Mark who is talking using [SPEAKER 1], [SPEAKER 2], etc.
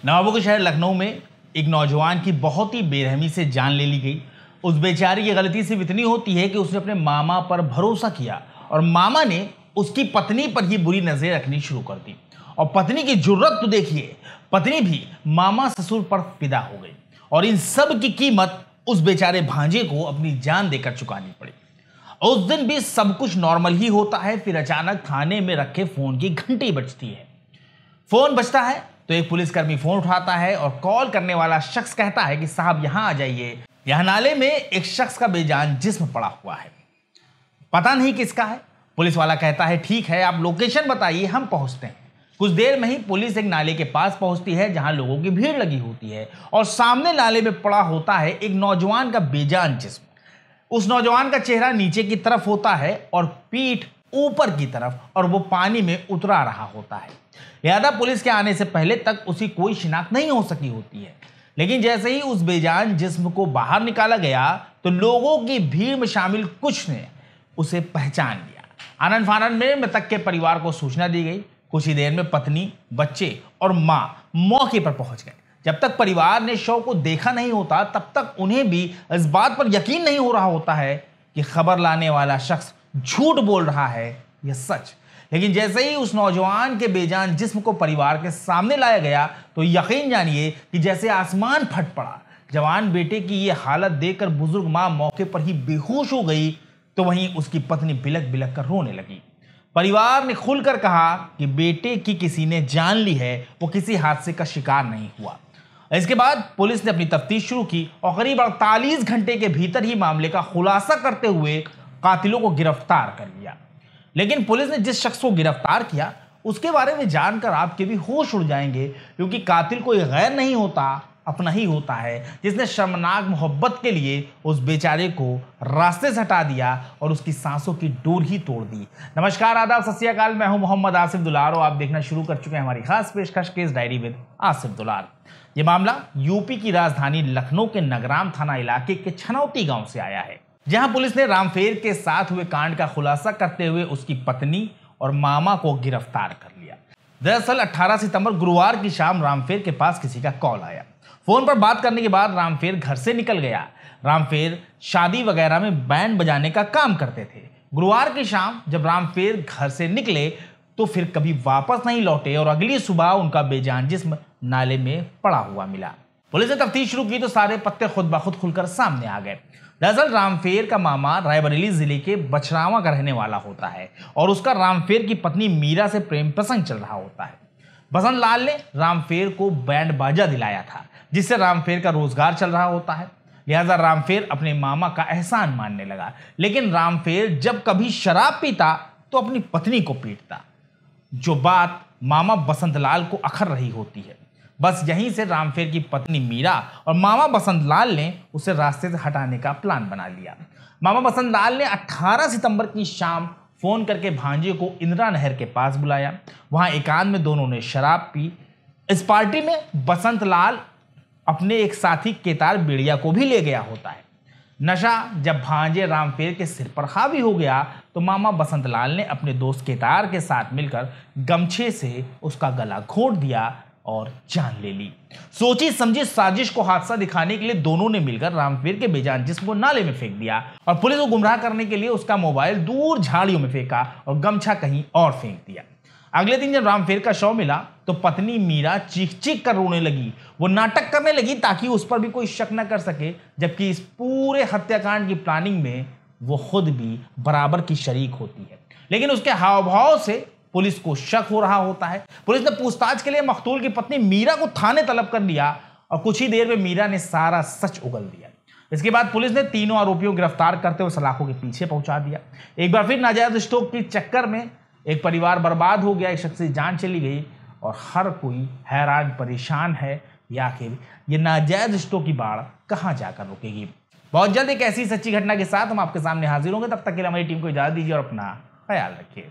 [SPEAKER 1] नवाबों के शहर लखनऊ में एक नौजवान की बहुत ही बेरहमी से जान ले ली गई। उस बेचारी की गलती सिर्फ इतनी होती है कि उसने अपने मामा पर भरोसा किया और मामा ने उसकी पत्नी पर ही बुरी नजरें रखनी शुरू कर दी। और पत्नी की जुर्रत तो देखिए, पत्नी भी मामा ससुर पर फिदा हो गई और इन सब की कीमत उस बेचारे भांजे को अपनी जान देकर चुकानी पड़ी। उस दिन भी सब कुछ नॉर्मल ही होता है, फिर अचानक थाने में रखे फोन की घंटी बजती है। फोन बजता है तो एक पुलिसकर्मी फोन उठाता है और कॉल करने वाला शख्स कहता है कि साहब यहां आ जाइए, यहां नाले में एक शख्स का बेजान जिस्म पड़ा हुआ है, पता नहीं किसका है। पुलिस वाला कहता है ठीक है, आप लोकेशन बताइए, हम पहुंचते हैं। कुछ देर में ही पुलिस एक नाले के पास पहुंचती है जहां लोगों की भीड़ लगी होती है और सामने नाले में पड़ा होता है एक नौजवान का बेजान जिस्म। उस नौजवान का चेहरा नीचे की तरफ होता है और पीठ ऊपर की तरफ, और वो पानी में उतरा रहा होता है। लिहाजा पुलिस के आने से पहले तक उसकी कोई शिनाख्त नहीं हो सकी होती है। लेकिन जैसे ही उस बेजान जिस्म को बाहर निकाला गया तो लोगों की भीड़ में शामिल कुछ ने उसे पहचान लिया। आनन फानन में मृतक के परिवार को सूचना दी गई। कुछ ही देर में पत्नी, बच्चे और मां मौके पर पहुंच गए। जब तक परिवार ने शव को देखा नहीं होता तब तक उन्हें भी इस बात पर यकीन नहीं हो रहा होता है कि खबर लाने वाला शख्स झूठ बोल रहा है या सच। लेकिन जैसे ही उस नौजवान के बेजान जिस्म को परिवार के सामने लाया गया तो यकीन जानिए कि जैसे आसमान फट पड़ा। जवान बेटे की ये हालत देखकर बुजुर्ग मां मौके पर ही बेहोश हो गई, तो वहीं उसकी पत्नी बिलक बिलक कर रोने लगी। परिवार ने खुलकर कहा कि बेटे की किसी ने जान ली है, वो किसी हादसे का शिकार नहीं हुआ। इसके बाद पुलिस ने अपनी तफ्तीश शुरू की और करीब 48 घंटे के भीतर ही मामले का खुलासा करते हुए कातिलों को गिरफ्तार कर लिया। लेकिन पुलिस ने जिस शख्स को गिरफ्तार किया उसके बारे में जानकर आपके भी होश उड़ जाएंगे, क्योंकि कातिल कोई गैर नहीं होता, अपना ही होता है, जिसने शर्मनाक मोहब्बत के लिए उस बेचारे को रास्ते से हटा दिया और उसकी सांसों की डोर ही तोड़ दी। नमस्कार, आदाब, सत श्री अकाल, मैं हूं मोहम्मद आसिफ दुलार और आप देखना शुरू कर चुके हैं हमारी खास पेशकश केस डायरी विद आसिफ दुलार। ये मामला यूपी की राजधानी लखनऊ के नगराम थाना इलाके के छनौती गांव से आया है, जहां पुलिस ने रामफेर के साथ हुए कांड का खुलासा करते हुए उसकी पत्नी और मामा को गिरफ्तार कर लिया। दरअसल 18 सितंबर गुरुवार की शाम रामफेर के पास किसी का कॉल आया। फोन पर बात करने के बाद रामफेर घर से निकल गया। रामफेर शादी वगैरह में बैंड बजाने का काम करते थे। गुरुवार की शाम जब रामफेर घर से निकले तो फिर कभी वापस नहीं लौटे और अगली सुबह उनका बेजान जिस्म नाले में पड़ा हुआ मिला। पुलिस ने तफ्तीश शुरू की तो सारे पत्ते खुद ब खुद खुलकर सामने आ गए। दरअसल रामफेर का मामा रायबरेली जिले के बछरावा का रहने वाला होता है और उसका रामफेर की पत्नी मीरा से प्रेम प्रसंग चल रहा होता है। बसंत लाल ने रामफेर को बैंड बाजा दिलाया था, जिससे रामफेर का रोजगार चल रहा होता है। लिहाजा रामफेर अपने मामा का एहसान मानने लगा। लेकिन रामफेर जब कभी शराब पीता तो अपनी पत्नी को पीटता, जो बात मामा बसंत लाल को अखर रही होती है। बस यहीं से रामफेर की पत्नी मीरा और मामा बसंत लाल ने उसे रास्ते से हटाने का प्लान बना लिया। मामा बसंत लाल ने 18 सितंबर की शाम फोन करके भांजे को इंदिरा नहर के पास बुलाया। वहां एकांत में दोनों ने शराब पी। इस पार्टी में बसंत लाल अपने एक साथी केतार बेड़िया को भी ले गया होता है। नशा जब भांजे रामफेर के सिर पर हावी हो गया तो मामा बसंत लाल ने अपने दोस्त केतार के साथ मिलकर गमछे से उसका गला घोंट दिया और जान ले ली। सोची समझी साजिश को हादसा दिखाने के लिए दोनों ने मिलकर रामफेर के बेजान जिस्म को नाले में फेंक दिया और पुलिस को गुमराह करने के लिए उसका मोबाइल दूर झाड़ियों में फेंका और गमछा कहीं और फेंक दिया। अगले दिन जब रामफेर का शव मिला तो पत्नी मीरा चीख चीख कर रोने लगी। वो नाटक करने लगी ताकि उस पर भी कोई शक न कर सके, जबकि इस पूरे हत्याकांड की प्लानिंग में वो खुद भी बराबर की शरीक होती है। लेकिन उसके हाव भाव से पुलिस को शक हो रहा होता है। पुलिस ने पूछताछ के लिए मकतूल की पत्नी मीरा को थाने तलब कर लिया और कुछ ही देर में मीरा ने सारा सच उगल दिया। इसके बाद पुलिस ने तीनों आरोपियों को गिरफ्तार करते हुए सलाखों के पीछे पहुंचा दिया। एक बार फिर नाजायज स्टोक के चक्कर में एक परिवार बर्बाद हो गया, एक शख्स की जान चली गई और हर कोई हैरान परेशान है या आखिर ये नाजायज स्टोक की बाढ़ कहां जाकर रुकेगी। बहुत जल्द एक ऐसी सच्ची घटना के साथ हम आपके सामने हाजिर होंगे। तब तक के लिए हमारी टीम को इजाजत दीजिए और अपना ख्याल रखिए।